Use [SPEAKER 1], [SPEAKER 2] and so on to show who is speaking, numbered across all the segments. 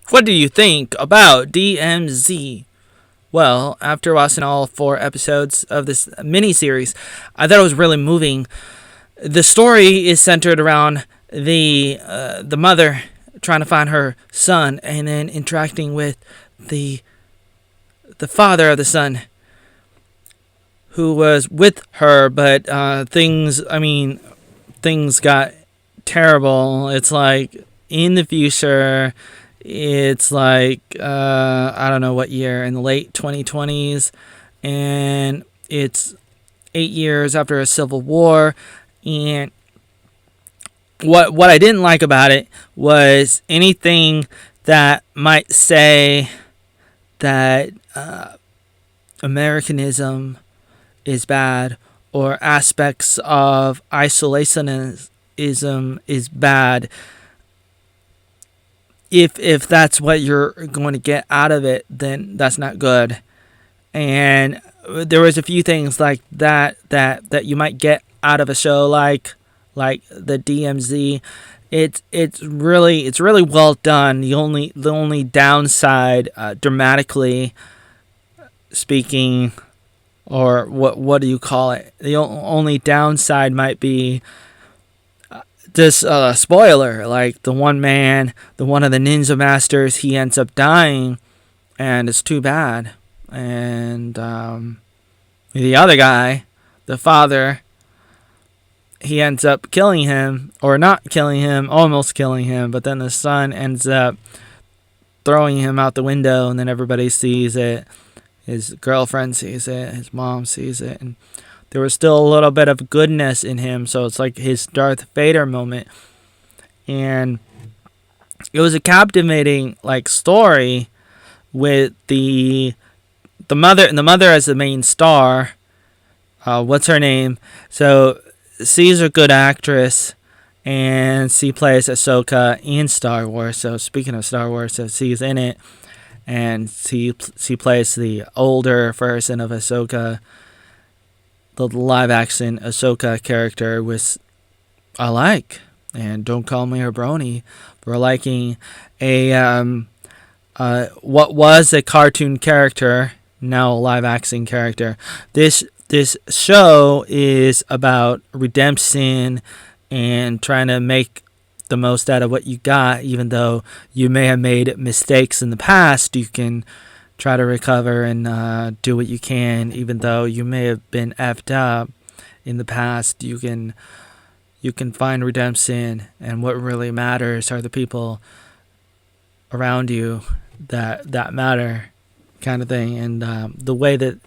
[SPEAKER 1] What do you think about DMZ? Well, after watching all 4 episodes of this mini-series, I thought it was really moving. The story is centered around the mother trying to find her son and then interacting with the father of the son who was with her, but things got terrible. It's like in the future, it's like I don't know what year, in the late 2020s, and it's 8 years after a civil war. And what I didn't like about it was anything that might say that Americanism is bad, or aspects of isolationism is bad. If that's what you're going to get out of it, then that's not good. And there was a few things like that you might get out of a show like the DMZ. It's really well done. The only downside, dramatically speaking, or what do you call it? The only downside might be this spoiler. Like the one of the ninja masters, he ends up dying, and it's too bad. And the other guy, the father, he ends up killing him, or not killing him, almost killing him, but then the son ends up throwing him out the window, and then everybody sees it. His girlfriend sees it, his mom sees it, and there was still a little bit of goodness in him, so it's like his Darth Vader moment. And it was a captivating story with the mother as the main star. What's her name? So she's a good actress, and she plays Ahsoka in Star Wars. So speaking of Star Wars, so she's in it, and she plays the older version of Ahsoka, the live action Ahsoka character, which I like. And don't call me a brony for liking a what was a cartoon character, now a live action character. This show is about redemption and trying to make the most out of what you got. Even though you may have made mistakes in the past, you can try to recover and do what you can. Even though you may have been effed up in the past, you can find redemption, and what really matters are the people around you that matter, kind of thing. And the way that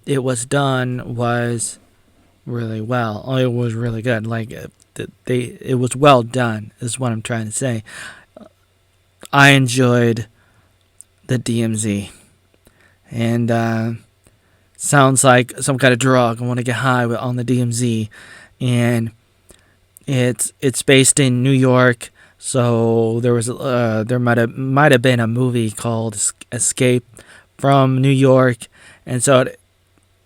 [SPEAKER 1] it was done was really well. Oh, it was really good. It was well done, is what I'm trying to say. I enjoyed the DMZ, and sounds like some kind of drug. I want to get high on the DMZ, and it's based in New York. So there might have been a movie called Escape from New York, and so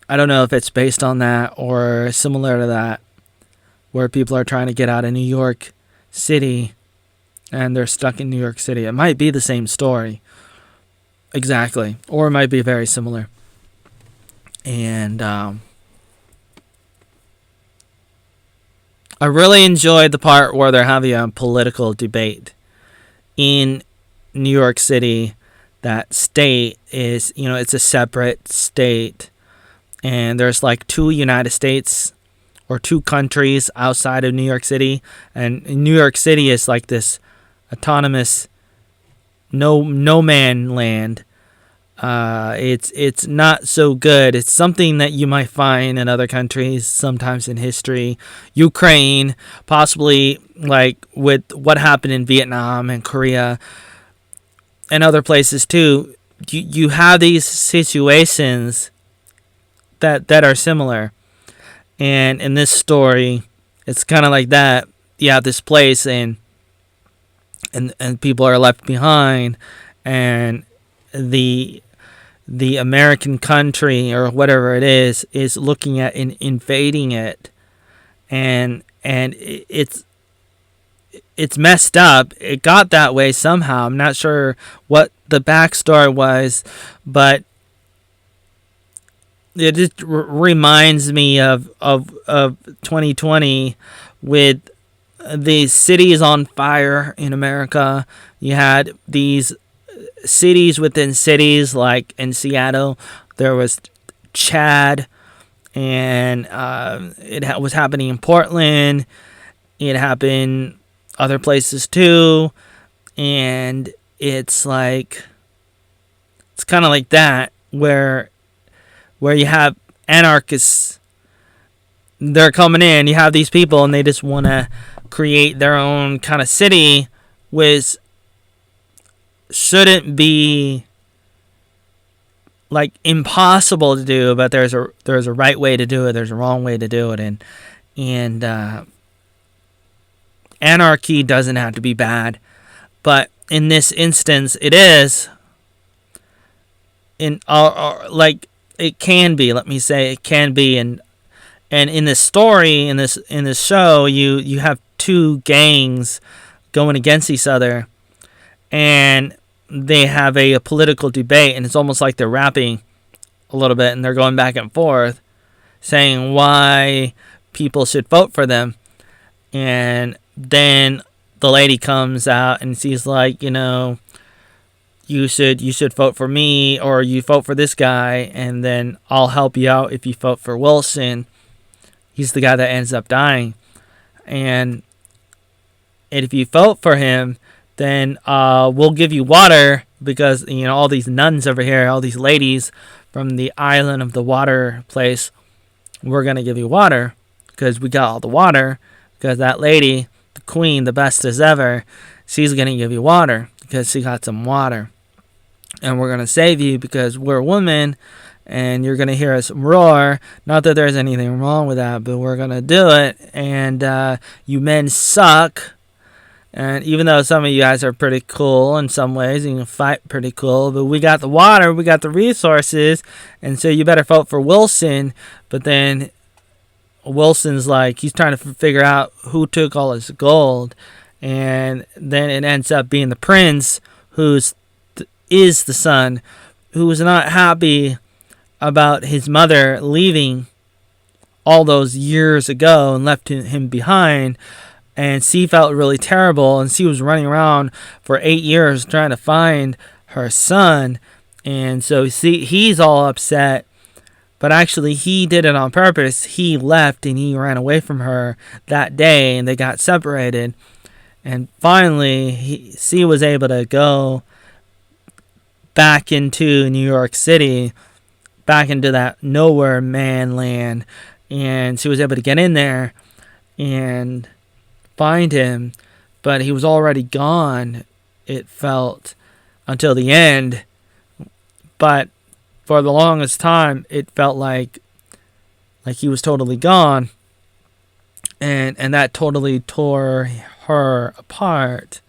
[SPEAKER 1] I don't know if it's based on that or similar to that, where people are trying to get out of New York City and they're stuck in New York City. It might be the same story exactly, or it might be very similar. And I really enjoyed the part where they're having a political debate in New York City. That state is, it's a separate state, and there's like 2 United States or 2 countries outside of New York City, and New York City is like this autonomous no man land. It's not so good. It's something that you might find in other countries sometimes in history. Ukraine, possibly, like with what happened in Vietnam and Korea and other places too. You have these situations that are similar, and in this story, it's kind of like that. You have this place, and people are left behind, and the American country or whatever it is looking at invading it, and it's messed up. It got that way somehow. I'm not sure what the backstory was, but it just reminds me of 2020 with the cities on fire in America. You had these cities within cities, like in Seattle, there was Chad, and it was happening in Portland. It happened other places too, and it's kind of like that, where you have anarchists. They're coming in. You have these people, and they just want to create their own kind of city, which shouldn't be like impossible to do. But there's a right way to do it. There's a wrong way to do it, and anarchy doesn't have to be bad, but in this instance, it is. Like it can be. Let me say it can be, and in this story, in this show, you have two gangs going against each other, and they have a political debate, and it's almost like they're rapping a little bit, and they're going back and forth, saying why people should vote for them, and then the lady comes out and she's like, you should vote for me, or you vote for this guy, and then I'll help you out if you vote for Wilson. He's the guy that ends up dying. And if you vote for him, then we'll give you water, because all these nuns over here, all these ladies from the island of the water place, we're going to give you water because we got all the water, because that lady, the queen, the best as ever, she's going to give you water because she got some water. And we're going to save you because we're women, and you're going to hear us roar. Not that there's anything wrong with that, but we're going to do it. And you men suck. And even though some of you guys are pretty cool in some ways, you can fight pretty cool, but we got the water, we got the resources, and so you better vote for Wilson. But then Wilson's like, he's trying to figure out who took all his gold, and then it ends up being the prince, is the son, who was not happy about his mother leaving all those years ago and left him behind, and she felt really terrible, and she was running around for 8 years trying to find her son, and so he's all upset, but actually he did it on purpose. He left and he ran away from her that day, and they got separated, and finally she was able to go back into New York City, back into that nowhere man land, and she was able to get in there and find him, but he was already gone, it felt, until the end. But for the longest time, it felt like he was totally gone, and that totally tore her apart.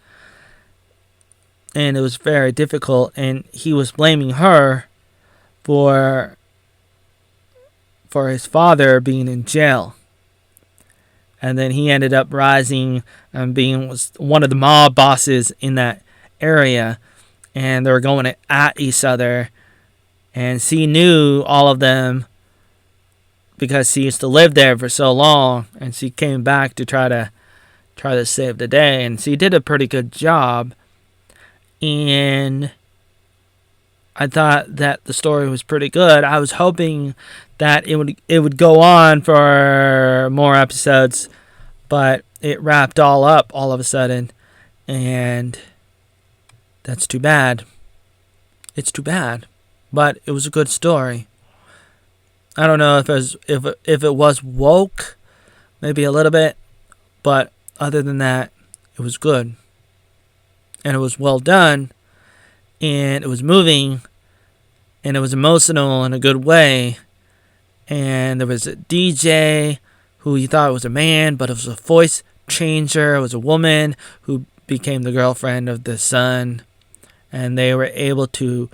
[SPEAKER 1] And it was very difficult, and he was blaming her for his father being in jail. And then he ended up rising and was one of the mob bosses in that area, and they were going at each other, and she knew all of them because she used to live there for so long, and she came back to try to save the day, and she did a pretty good job. And I thought that the story was pretty good. I was hoping that it would go on for more episodes, but it wrapped all up all of a sudden, and that's too bad. It's too bad, but it was a good story. I don't know if it was woke, maybe a little bit, but other than that, it was good. And it was well done, and it was moving, and it was emotional in a good way. And there was a DJ who you thought was a man, but it was a voice changer. It was a woman who became the girlfriend of the son, and they were able to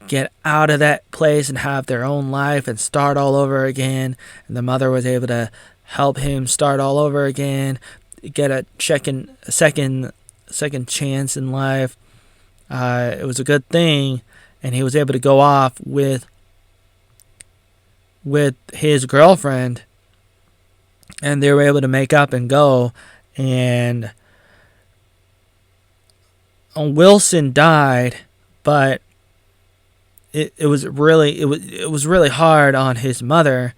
[SPEAKER 1] get out of that place and have their own life and start all over again. And the mother was able to help him start all over again. get a second chance in life. It was a good thing, and he was able to go off with his girlfriend, and they were able to make up and go. And Wilson died, but it was really hard on his mother,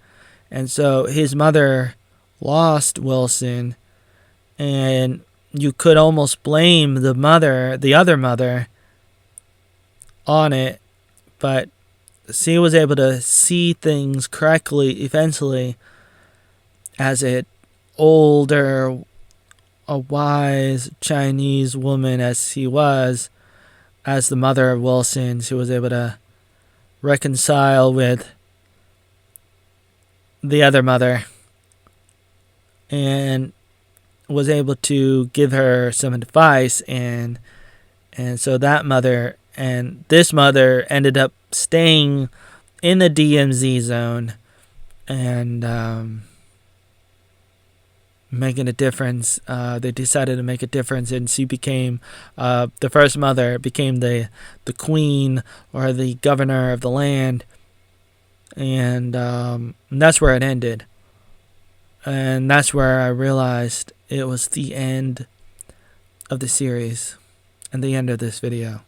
[SPEAKER 1] and so his mother lost Wilson, and you could almost blame the other mother on it, but she was able to see things correctly eventually as an older, a wise Chinese woman as she was, as the mother of Wilson. She was able to reconcile with the other mother and was able to give her some advice, and so that mother and this mother ended up staying in the DMZ zone and making a difference. They decided to make a difference, and she became the first mother, became the queen or the governor of the land, and that's where it ended. And that's where I realized it was the end of the series and the end of this video.